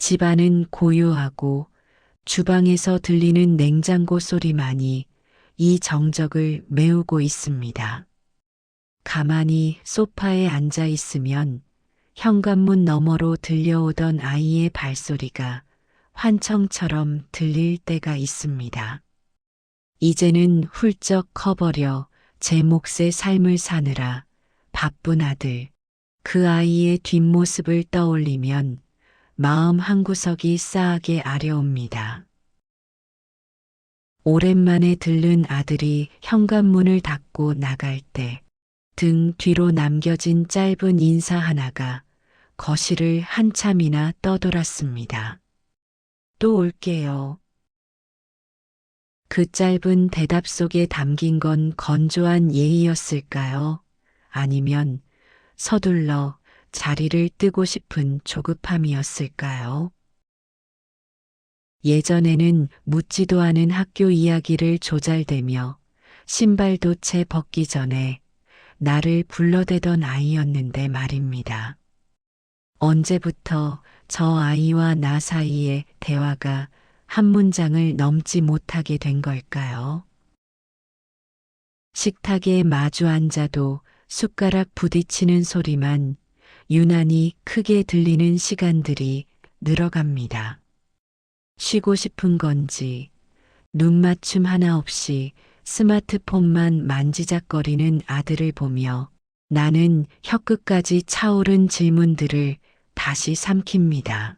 집안은 고요하고 주방에서 들리는 냉장고 소리만이 이 정적을 메우고 있습니다. 가만히 소파에 앉아 있으면 현관문 너머로 들려오던 아이의 발소리가 환청처럼 들릴 때가 있습니다. 이제는 훌쩍 커버려 제 몫의 삶을 사느라 바쁜 아들, 그 아이의 뒷모습을 떠올리면 마음 한구석이 싸하게 아려옵니다. 오랜만에 들른 아들이 현관문을 닫고 나갈 때 등 뒤로 남겨진 짧은 인사 하나가 거실을 한참이나 떠돌았습니다. 또 올게요. 그 짧은 대답 속에 담긴 건 건조한 예의였을까요? 아니면 서둘러 자리를 뜨고 싶은 조급함이었을까요? 예전에는 묻지도 않은 학교 이야기를 조잘대며 신발도 채 벗기 전에 나를 불러대던 아이였는데 말입니다. 언제부터 저 아이와 나 사이의 대화가 한 문장을 넘지 못하게 된 걸까요? 식탁에 마주 앉아도 숟가락 부딪히는 소리만 유난히 크게 들리는 시간들이 늘어갑니다. 쉬고 싶은 건지 눈맞춤 하나 없이 스마트폰만 만지작거리는 아들을 보며 나는 혀끝까지 차오른 질문들을 다시 삼킵니다.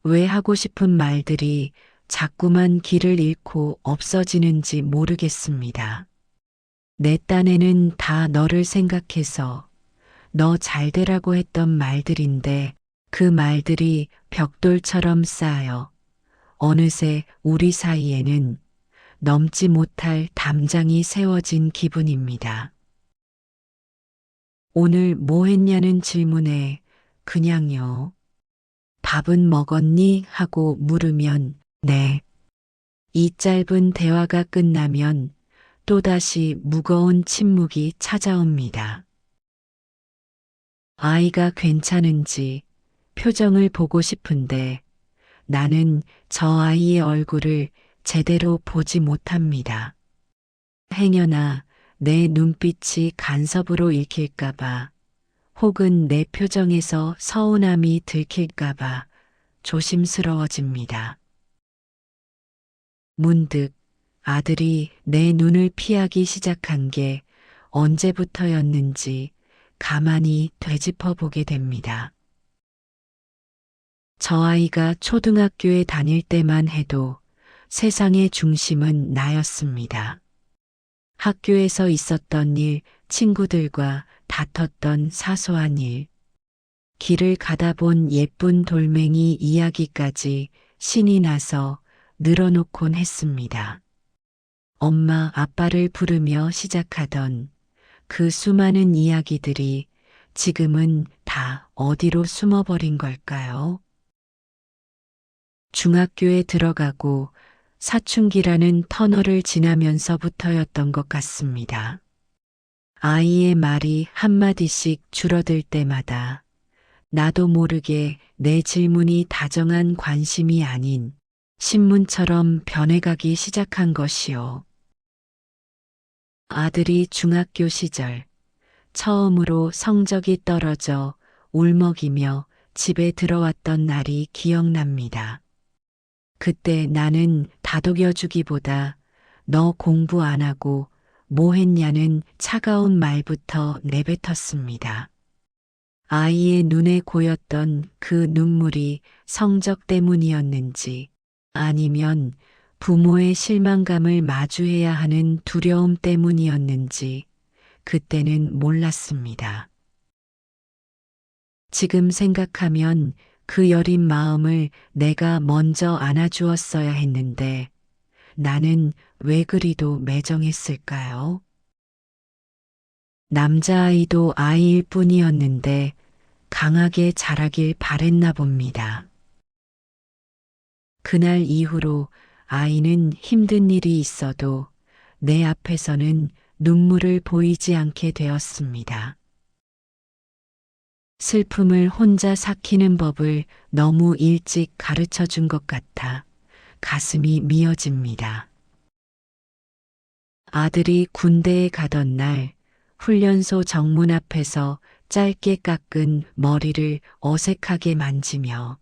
왜 하고 싶은 말들이 자꾸만 길을 잃고 없어지는지 모르겠습니다. 내 딴에는 다 너를 생각해서 너 잘 되라고 했던 말들인데 그 말들이 벽돌처럼 쌓여 어느새 우리 사이에는 넘지 못할 담장이 세워진 기분입니다. 오늘 뭐 했냐는 질문에 그냥요. 밥은 먹었니? 하고 물으면 네. 이 짧은 대화가 끝나면 또다시 무거운 침묵이 찾아옵니다. 아이가 괜찮은지 표정을 보고 싶은데 나는 저 아이의 얼굴을 제대로 보지 못합니다. 행여나 내 눈빛이 간섭으로 읽힐까봐 혹은 내 표정에서 서운함이 들킬까봐 조심스러워집니다. 문득 아들이 내 눈을 피하기 시작한 게 언제부터였는지 가만히 되짚어 보게 됩니다. 저 아이가 초등학교에 다닐 때만 해도 세상의 중심은 나였습니다. 학교에서 있었던 일, 친구들과 다퉜던 사소한 일, 길을 가다 본 예쁜 돌멩이 이야기까지 신이 나서 늘어놓곤 했습니다. 엄마, 아빠를 부르며 시작하던 그 수많은 이야기들이 지금은 다 어디로 숨어버린 걸까요? 중학교에 들어가고 사춘기라는 터널을 지나면서부터였던 것 같습니다. 아이의 말이 한마디씩 줄어들 때마다 나도 모르게 내 질문이 다정한 관심이 아닌 신문처럼 변해가기 시작한 것이요. 아들이 중학교 시절 처음으로 성적이 떨어져 울먹이며 집에 들어왔던 날이 기억납니다. 그때 나는 다독여주기보다 너 공부 안 하고 뭐 했냐는 차가운 말부터 내뱉었습니다. 아이의 눈에 고였던 그 눈물이 성적 때문이었는지 아니면 부모의 실망감을 마주해야 하는 두려움 때문이었는지 그때는 몰랐습니다. 지금 생각하면 그 여린 마음을 내가 먼저 안아주었어야 했는데 나는 왜 그리도 매정했을까요? 남자아이도 아이일 뿐이었는데 강하게 자라길 바랬나 봅니다. 그날 이후로 아이는 힘든 일이 있어도 내 앞에서는 눈물을 보이지 않게 되었습니다. 슬픔을 혼자 삭히는 법을 너무 일찍 가르쳐 준 것 같아 가슴이 미어집니다. 아들이 군대에 가던 날 훈련소 정문 앞에서 짧게 깎은 머리를 어색하게 만지며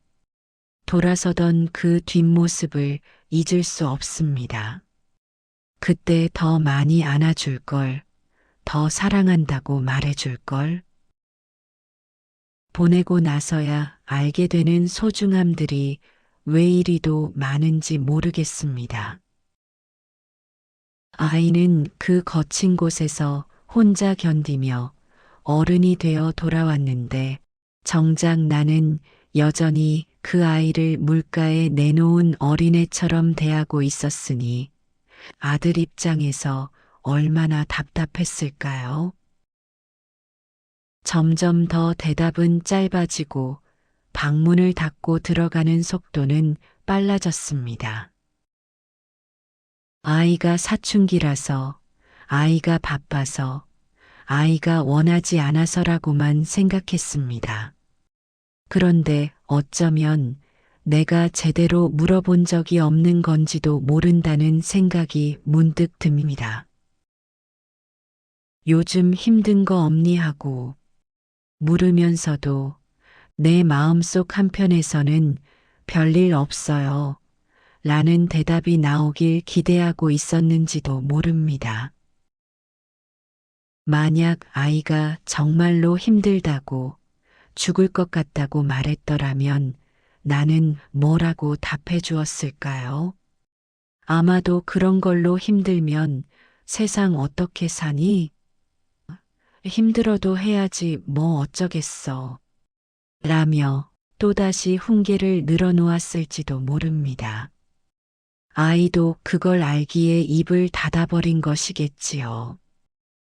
돌아서던 그 뒷모습을 잊을 수 없습니다. 그때 더 많이 안아줄 걸, 더 사랑한다고 말해줄 걸. 보내고 나서야 알게 되는 소중함들이 왜 이리도 많은지 모르겠습니다. 아이는 그 거친 곳에서 혼자 견디며 어른이 되어 돌아왔는데 정작 나는 여전히 그 아이를 물가에 내놓은 어린애처럼 대하고 있었으니 아들 입장에서 얼마나 답답했을까요? 점점 더 대답은 짧아지고 방문을 닫고 들어가는 속도는 빨라졌습니다. 아이가 사춘기라서, 아이가 바빠서, 아이가 원하지 않아서라고만 생각했습니다. 그런데 어쩌면 내가 제대로 물어본 적이 없는 건지도 모른다는 생각이 문득 듭니다. 요즘 힘든 거 없니 하고 물으면서도 내 마음속 한편에서는 별일 없어요. 라는 대답이 나오길 기대하고 있었는지도 모릅니다. 만약 아이가 정말로 힘들다고 죽을 것 같다고 말했더라면 나는 뭐라고 답해 주었을까요? 아마도 그런 걸로 힘들면 세상 어떻게 사니? 힘들어도 해야지 뭐 어쩌겠어. 라며 또다시 훈계를 늘어놓았을지도 모릅니다. 아이도 그걸 알기에 입을 닫아버린 것이겠지요.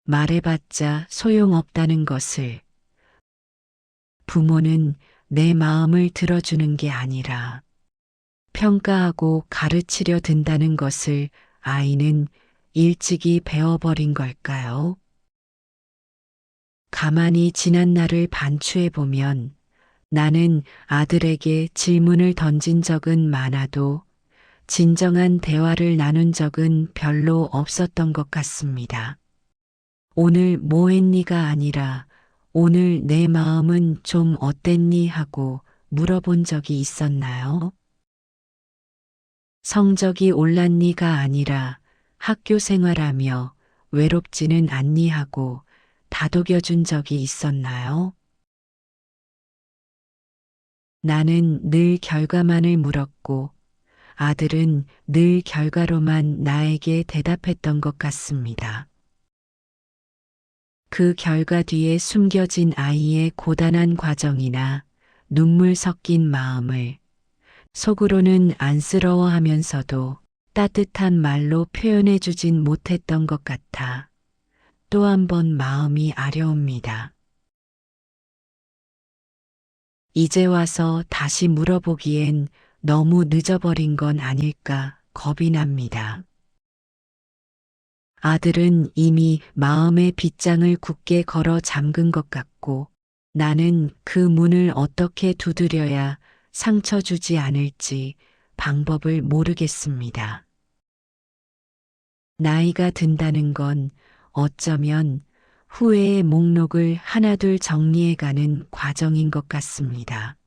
말해봤자 소용없다는 것을. 부모는 내 마음을 들어주는 게 아니라 평가하고 가르치려 든다는 것을 아이는 일찍이 배워버린 걸까요? 가만히 지난 날을 반추해 보면 나는 아들에게 질문을 던진 적은 많아도 진정한 대화를 나눈 적은 별로 없었던 것 같습니다. 오늘 뭐 했니가 아니라 오늘 내 마음은 좀 어땠니 하고 물어본 적이 있었나요? 성적이 올랐니가 아니라 학교 생활하며 외롭지는 않니 하고 다독여준 적이 있었나요? 나는 늘 결과만을 물었고 아들은 늘 결과로만 나에게 대답했던 것 같습니다. 그 결과 뒤에 숨겨진 아이의 고단한 과정이나 눈물 섞인 마음을 속으로는 안쓰러워하면서도 따뜻한 말로 표현해 주진 못했던 것 같아 또 한 번 마음이 아려옵니다. 이제 와서 다시 물어보기엔 너무 늦어버린 건 아닐까 겁이 납니다. 아들은 이미 마음의 빗장을 굳게 걸어 잠근 것 같고 나는 그 문을 어떻게 두드려야 상처 주지 않을지 방법을 모르겠습니다. 나이가 든다는 건 어쩌면 후회의 목록을 하나둘 정리해가는 과정인 것 같습니다.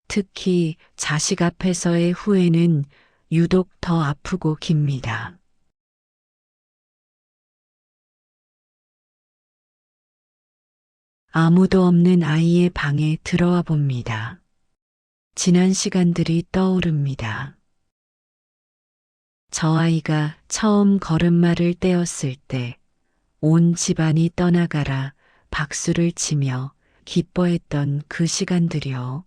특히 자식 앞에서의 후회는 유독 더 아프고 깁니다. 아무도 없는 아이의 방에 들어와 봅니다. 지난 시간들이 떠오릅니다. 저 아이가 처음 걸음마를 떼었을 때 온 집안이 떠나가라 박수를 치며 기뻐했던 그 시간들이요.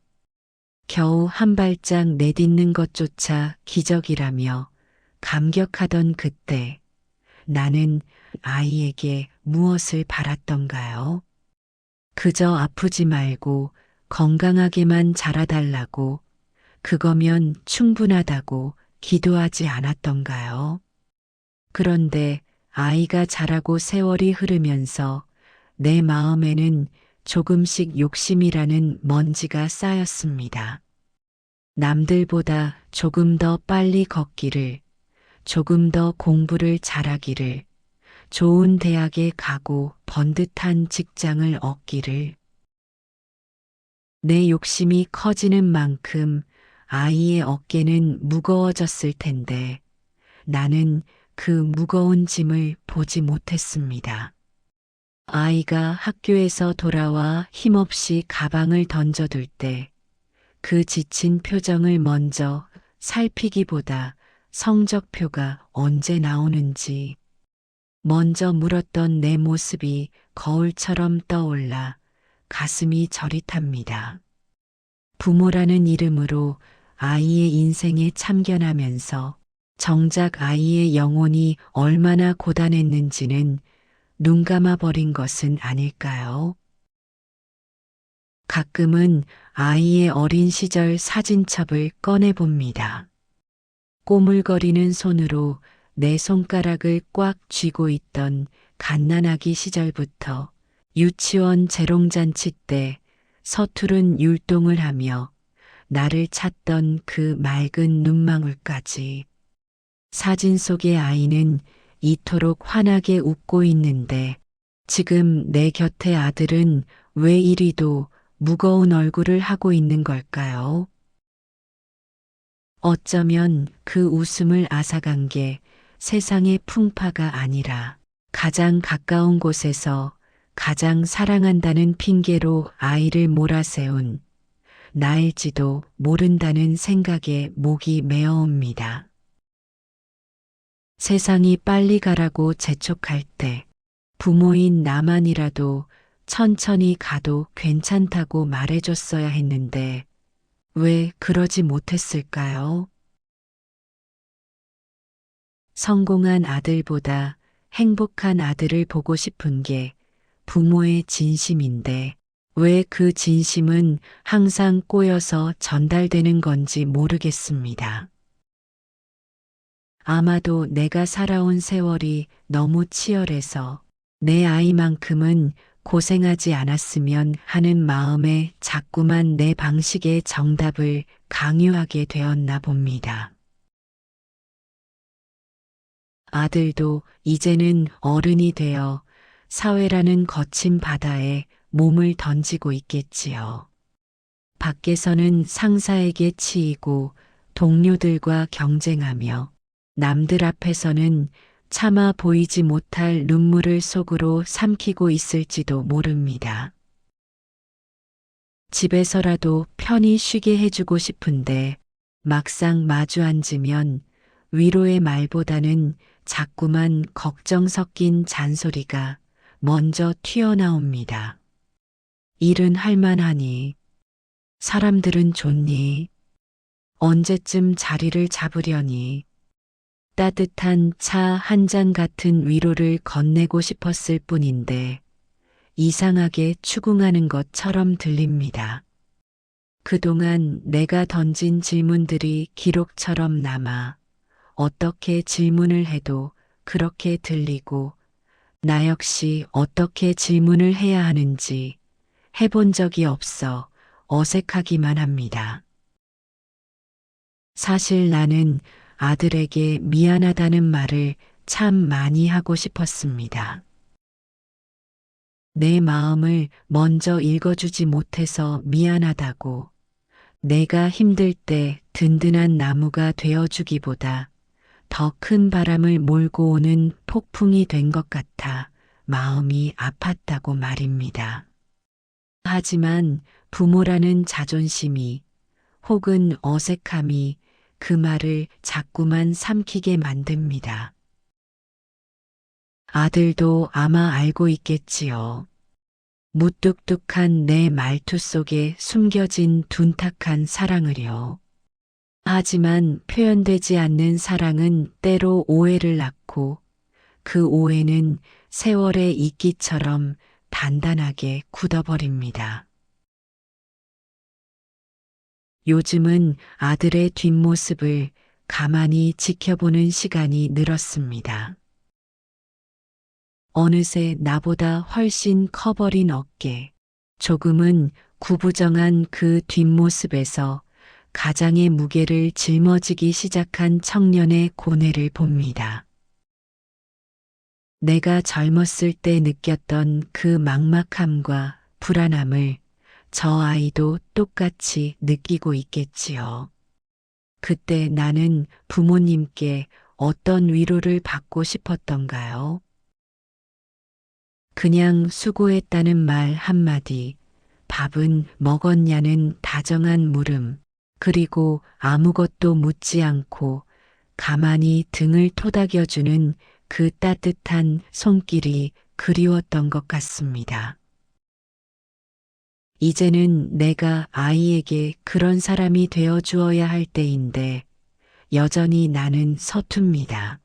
겨우 한 발짝 내딛는 것조차 기적이라며 감격하던 그때 나는 아이에게 무엇을 바랐던가요? 그저 아프지 말고 건강하게만 자라달라고 그거면 충분하다고 기도하지 않았던가요? 그런데 아이가 자라고 세월이 흐르면서 내 마음에는 조금씩 욕심이라는 먼지가 쌓였습니다. 남들보다 조금 더 빨리 걷기를, 조금 더 공부를 잘하기를, 좋은 대학에 가고 번듯한 직장을 얻기를. 내 욕심이 커지는 만큼 아이의 어깨는 무거워졌을 텐데 나는 그 무거운 짐을 보지 못했습니다. 아이가 학교에서 돌아와 힘없이 가방을 던져둘 때 그 지친 표정을 먼저 살피기보다 성적표가 언제 나오는지 먼저 물었던 내 모습이 거울처럼 떠올라 가슴이 저릿합니다. 부모라는 이름으로 아이의 인생에 참견하면서 정작 아이의 영혼이 얼마나 고단했는지는 눈 감아버린 것은 아닐까요? 가끔은 아이의 어린 시절 사진첩을 꺼내봅니다. 꼬물거리는 손으로 내 손가락을 꽉 쥐고 있던 갓난아기 시절부터 유치원 재롱잔치 때 서투른 율동을 하며 나를 찾던 그 맑은 눈망울까지. 사진 속의 아이는 이토록 환하게 웃고 있는데 지금 내 곁의 아들은 왜 이리도 무거운 얼굴을 하고 있는 걸까요? 어쩌면 그 웃음을 앗아간 게 세상의 풍파가 아니라 가장 가까운 곳에서 가장 사랑한다는 핑계로 아이를 몰아세운 나일지도 모른다는 생각에 목이 메어옵니다. 세상이 빨리 가라고 재촉할 때 부모인 나만이라도 천천히 가도 괜찮다고 말해줬어야 했는데 왜 그러지 못했을까요? 성공한 아들보다 행복한 아들을 보고 싶은 게 부모의 진심인데 왜 그 진심은 항상 꼬여서 전달되는 건지 모르겠습니다. 아마도 내가 살아온 세월이 너무 치열해서 내 아이만큼은 고생하지 않았으면 하는 마음에 자꾸만 내 방식의 정답을 강요하게 되었나 봅니다. 아들도 이제는 어른이 되어 사회라는 거친 바다에 몸을 던지고 있겠지요. 밖에서는 상사에게 치이고 동료들과 경쟁하며 남들 앞에서는 차마 보이지 못할 눈물을 속으로 삼키고 있을지도 모릅니다. 집에서라도 편히 쉬게 해주고 싶은데 막상 마주 앉으면 위로의 말보다는 자꾸만 걱정 섞인 잔소리가 먼저 튀어나옵니다. 일은 할만하니, 사람들은 좋니, 언제쯤 자리를 잡으려니, 따뜻한 차 한 잔 같은 위로를 건네고 싶었을 뿐인데 이상하게 추궁하는 것처럼 들립니다. 그동안 내가 던진 질문들이 기록처럼 남아 어떻게 질문을 해도 그렇게 들리고 나 역시 어떻게 질문을 해야 하는지 해본 적이 없어 어색하기만 합니다. 사실 나는 아들에게 미안하다는 말을 참 많이 하고 싶었습니다. 내 마음을 먼저 읽어주지 못해서 미안하다고, 내가 힘들 때 든든한 나무가 되어주기보다 더 큰 바람을 몰고 오는 폭풍이 된 것 같아 마음이 아팠다고 말입니다. 하지만 부모라는 자존심이 혹은 어색함이 그 말을 자꾸만 삼키게 만듭니다. 아들도 아마 알고 있겠지요. 무뚝뚝한 내 말투 속에 숨겨진 둔탁한 사랑을요. 하지만 표현되지 않는 사랑은 때로 오해를 낳고 그 오해는 세월의 이끼처럼 단단하게 굳어버립니다. 요즘은 아들의 뒷모습을 가만히 지켜보는 시간이 늘었습니다. 어느새 나보다 훨씬 커버린 어깨, 조금은 구부정한 그 뒷모습에서 가장의 무게를 짊어지기 시작한 청년의 고뇌를 봅니다. 내가 젊었을 때 느꼈던 그 막막함과 불안함을 저 아이도 똑같이 느끼고 있겠지요. 그때 나는 부모님께 어떤 위로를 받고 싶었던가요? 그냥 수고했다는 말 한마디, 밥은 먹었냐는 다정한 물음, 그리고 아무것도 묻지 않고 가만히 등을 토닥여주는 그 따뜻한 손길이 그리웠던 것 같습니다. 이제는 내가 아이에게 그런 사람이 되어 주어야 할 때인데 여전히 나는 서툽니다.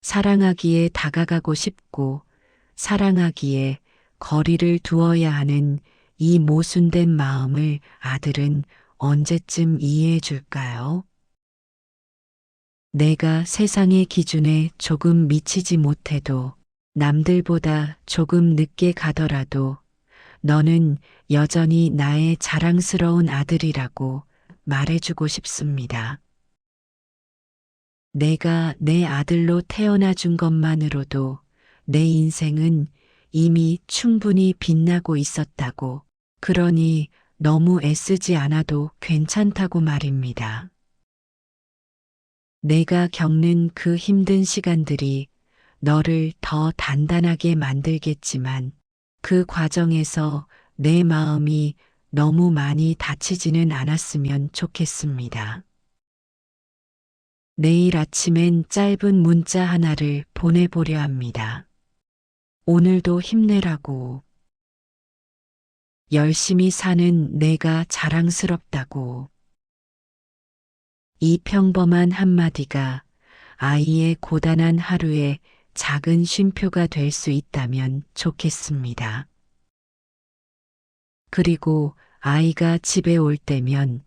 사랑하기에 다가가고 싶고 사랑하기에 거리를 두어야 하는 이 모순된 마음을 아들은 언제쯤 이해해 줄까요? 내가 세상의 기준에 조금 미치지 못해도 남들보다 조금 늦게 가더라도 너는 여전히 나의 자랑스러운 아들이라고 말해주고 싶습니다. 내가 내 아들로 태어나 준 것만으로도 내 인생은 이미 충분히 빛나고 있었다고, 그러니 너무 애쓰지 않아도 괜찮다고 말입니다. 내가 겪는 그 힘든 시간들이 너를 더 단단하게 만들겠지만 그 과정에서 내 마음이 너무 많이 다치지는 않았으면 좋겠습니다. 내일 아침엔 짧은 문자 하나를 보내보려 합니다. 오늘도 힘내라고. 열심히 사는 내가 자랑스럽다고. 이 평범한 한마디가 아이의 고단한 하루에 작은 쉼표가 될 수 있다면 좋겠습니다. 그리고 아이가 집에 올 때면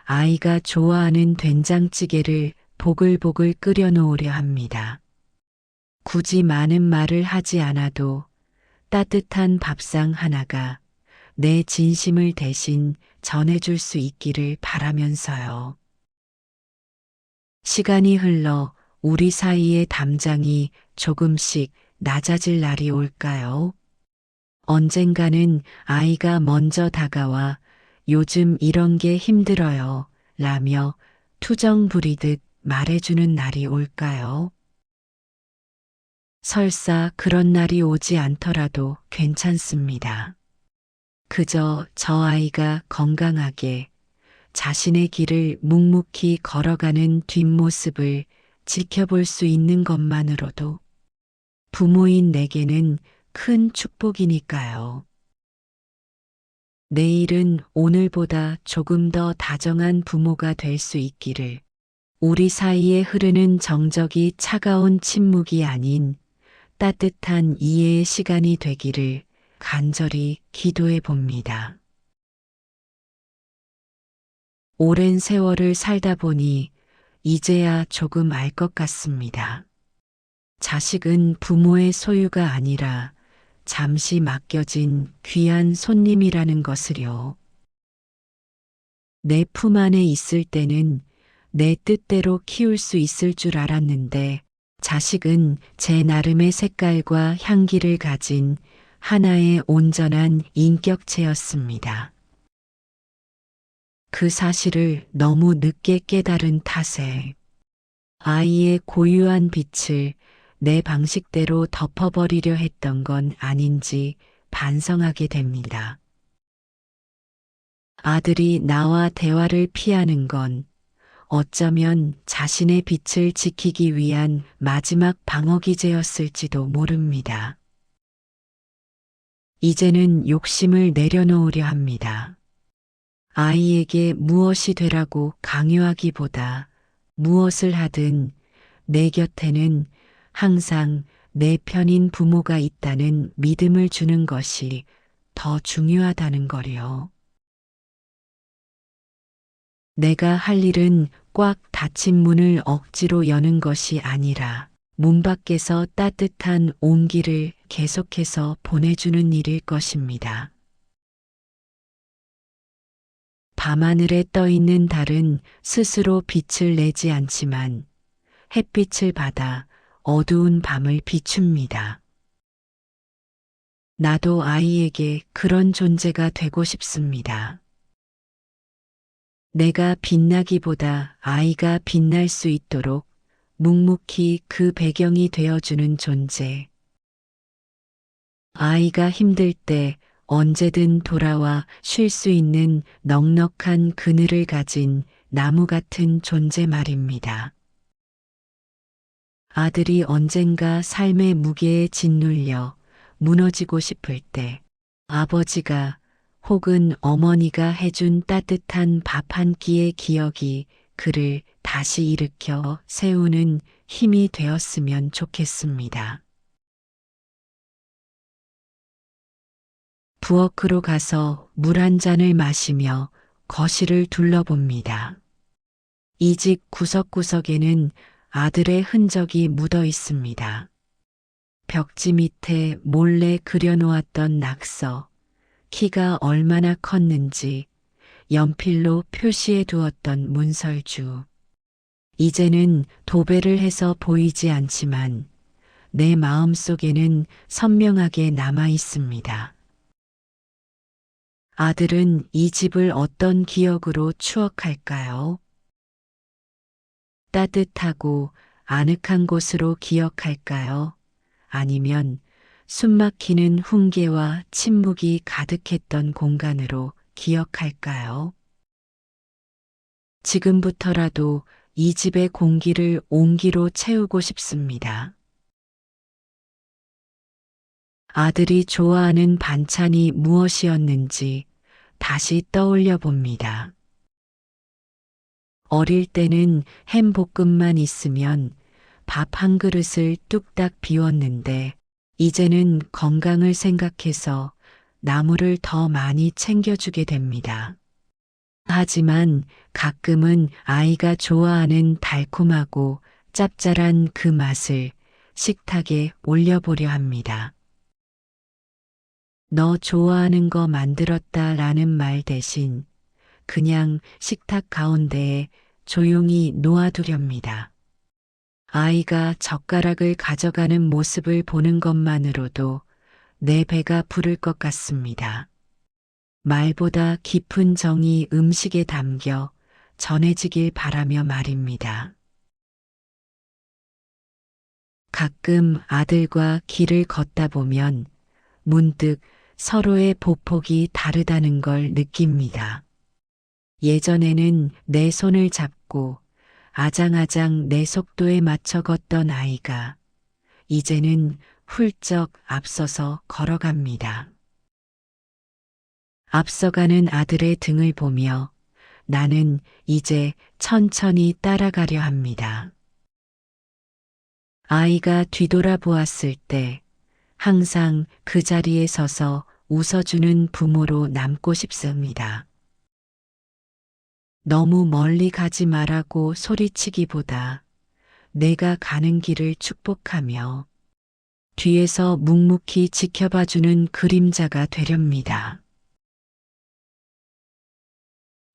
아이가 좋아하는 된장찌개를 보글보글 끓여 놓으려 합니다. 굳이 많은 말을 하지 않아도 따뜻한 밥상 하나가 내 진심을 대신 전해줄 수 있기를 바라면서요. 시간이 흘러 우리 사이의 담장이 조금씩 낮아질 날이 올까요? 언젠가는 아이가 먼저 다가와 요즘 이런 게 힘들어요 라며 투정 부리듯 말해주는 날이 올까요? 설사 그런 날이 오지 않더라도 괜찮습니다. 그저 저 아이가 건강하게 자신의 길을 묵묵히 걸어가는 뒷모습을 지켜볼 수 있는 것만으로도 부모인 내게는 큰 축복이니까요. 내일은 오늘보다 조금 더 다정한 부모가 될 수 있기를, 우리 사이에 흐르는 정적이 차가운 침묵이 아닌 따뜻한 이해의 시간이 되기를 간절히 기도해 봅니다. 오랜 세월을 살다 보니 이제야 조금 알 것 같습니다. 자식은 부모의 소유가 아니라 잠시 맡겨진 귀한 손님이라는 것을요. 내 품 안에 있을 때는 내 뜻대로 키울 수 있을 줄 알았는데 자식은 제 나름의 색깔과 향기를 가진 하나의 온전한 인격체였습니다. 그 사실을 너무 늦게 깨달은 탓에 아이의 고유한 빛을 내 방식대로 덮어버리려 했던 건 아닌지 반성하게 됩니다. 아들이 나와 대화를 피하는 건 어쩌면 자신의 빛을 지키기 위한 마지막 방어기제였을지도 모릅니다. 이제는 욕심을 내려놓으려 합니다. 아이에게 무엇이 되라고 강요하기보다 무엇을 하든 내 곁에는 항상 내 편인 부모가 있다는 믿음을 주는 것이 더 중요하다는 거요. 내가 할 일은 꽉 닫힌 문을 억지로 여는 것이 아니라 문 밖에서 따뜻한 온기를 계속해서 보내주는 일일 것입니다. 밤하늘에 떠 있는 달은 스스로 빛을 내지 않지만 햇빛을 받아 어두운 밤을 비춥니다. 나도 아이에게 그런 존재가 되고 싶습니다. 내가 빛나기보다 아이가 빛날 수 있도록 묵묵히 그 배경이 되어주는 존재. 아이가 힘들 때 언제든 돌아와 쉴 수 있는 넉넉한 그늘을 가진 나무 같은 존재 말입니다. 아들이 언젠가 삶의 무게에 짓눌려 무너지고 싶을 때 아버지가 혹은 어머니가 해준 따뜻한 밥 한 끼의 기억이 그를 다시 일으켜 세우는 힘이 되었으면 좋겠습니다. 부엌으로 가서 물 한 잔을 마시며 거실을 둘러봅니다. 이 집 구석구석에는 아들의 흔적이 묻어 있습니다. 벽지 밑에 몰래 그려놓았던 낙서, 키가 얼마나 컸는지 연필로 표시해 두었던 문설주. 이제는 도배를 해서 보이지 않지만 내 마음속에는 선명하게 남아 있습니다. 아들은 이 집을 어떤 기억으로 추억할까요? 따뜻하고 아늑한 곳으로 기억할까요? 아니면 숨막히는 훈계와 침묵이 가득했던 공간으로 기억할까요? 지금부터라도 이 집의 공기를 온기로 채우고 싶습니다. 아들이 좋아하는 반찬이 무엇이었는지 다시 떠올려 봅니다. 어릴 때는 햄볶음만 있으면 밥 한 그릇을 뚝딱 비웠는데 이제는 건강을 생각해서 나물을 더 많이 챙겨주게 됩니다. 하지만 가끔은 아이가 좋아하는 달콤하고 짭짤한 그 맛을 식탁에 올려보려 합니다. 너 좋아하는 거 만들었다 라는 말 대신 그냥 식탁 가운데에 조용히 놓아두렵니다. 아이가 젓가락을 가져가는 모습을 보는 것만으로도 내 배가 부를 것 같습니다. 말보다 깊은 정이 음식에 담겨 전해지길 바라며 말입니다. 가끔 아들과 길을 걷다 보면 문득 서로의 보폭이 다르다는 걸 느낍니다. 예전에는 내 손을 잡고 아장아장 내 속도에 맞춰 걷던 아이가 이제는 훌쩍 앞서서 걸어갑니다. 앞서가는 아들의 등을 보며 나는 이제 천천히 따라가려 합니다. 아이가 뒤돌아보았을 때 항상 그 자리에 서서 웃어주는 부모로 남고 싶습니다. 너무 멀리 가지 말라고 소리치기보다 내가 가는 길을 축복하며 뒤에서 묵묵히 지켜봐주는 그림자가 되렵니다.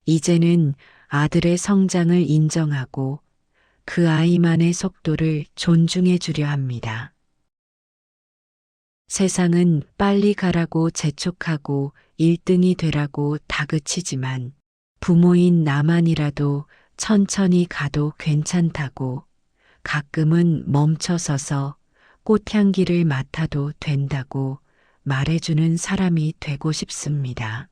이제는 아들의 성장을 인정하고 그 아이만의 속도를 존중해 주려 합니다. 세상은 빨리 가라고 재촉하고 1등이 되라고 다그치지만 부모인 나만이라도 천천히 가도 괜찮다고 가끔은 멈춰서서 꽃향기를 맡아도 된다고 말해주는 사람이 되고 싶습니다.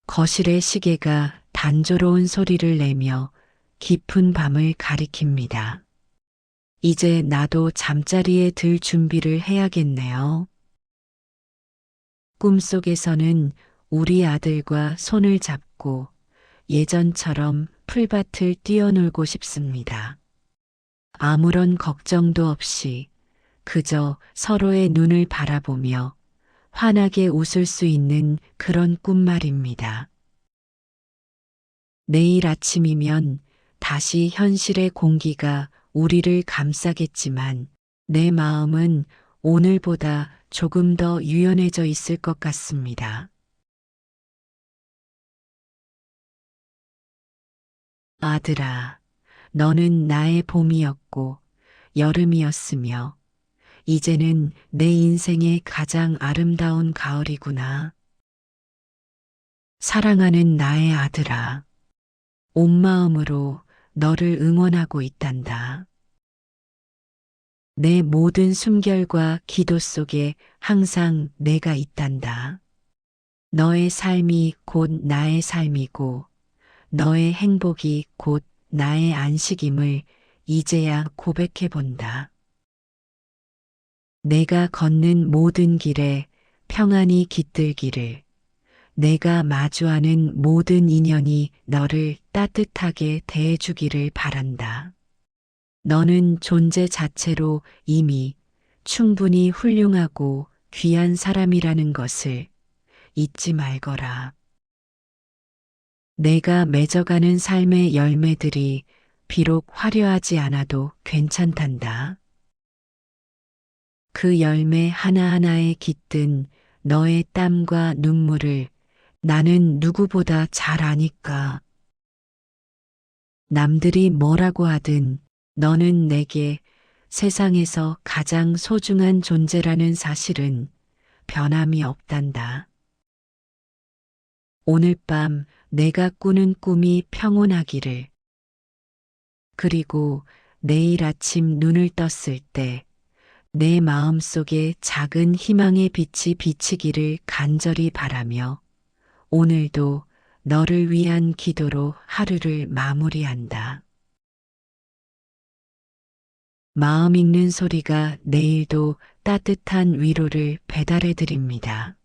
거실의 시계가 단조로운 소리를 내며 깊은 밤을 가리킵니다. 이제 나도 잠자리에 들 준비를 해야겠네요. 꿈속에서는 우리 아들과 손을 잡고 예전처럼 풀밭을 뛰어놀고 싶습니다. 아무런 걱정도 없이 그저 서로의 눈을 바라보며 환하게 웃을 수 있는 그런 꿈 말입니다. 내일 아침이면 다시 현실의 공기가 우리를 감싸겠지만 내 마음은 오늘보다 조금 더 유연해져 있을 것 같습니다. 아들아, 너는 나의 봄이었고 여름이었으며 이제는 내 인생의 가장 아름다운 가을이구나. 사랑하는 나의 아들아, 온 마음으로 너를 응원하고 있단다. 내 모든 숨결과 기도 속에 항상 내가 있단다. 너의 삶이 곧 나의 삶이고 너의 행복이 곧 나의 안식임을 이제야 고백해 본다. 내가 걷는 모든 길에 평안이 깃들기를, 내가 마주하는 모든 인연이 너를 따뜻하게 대해주기를 바란다. 너는 존재 자체로 이미 충분히 훌륭하고 귀한 사람이라는 것을 잊지 말거라. 내가 맺어가는 삶의 열매들이 비록 화려하지 않아도 괜찮단다. 그 열매 하나하나에 깃든 너의 땀과 눈물을 나는 누구보다 잘 아니까. 남들이 뭐라고 하든 너는 내게 세상에서 가장 소중한 존재라는 사실은 변함이 없단다. 오늘 밤 내가 꾸는 꿈이 평온하기를, 그리고 내일 아침 눈을 떴을 때 내 마음속에 작은 희망의 빛이 비치기를 간절히 바라며 오늘도 너를 위한 기도로 하루를 마무리한다. 마음 읽는 소리가 내일도 따뜻한 위로를 배달해 드립니다.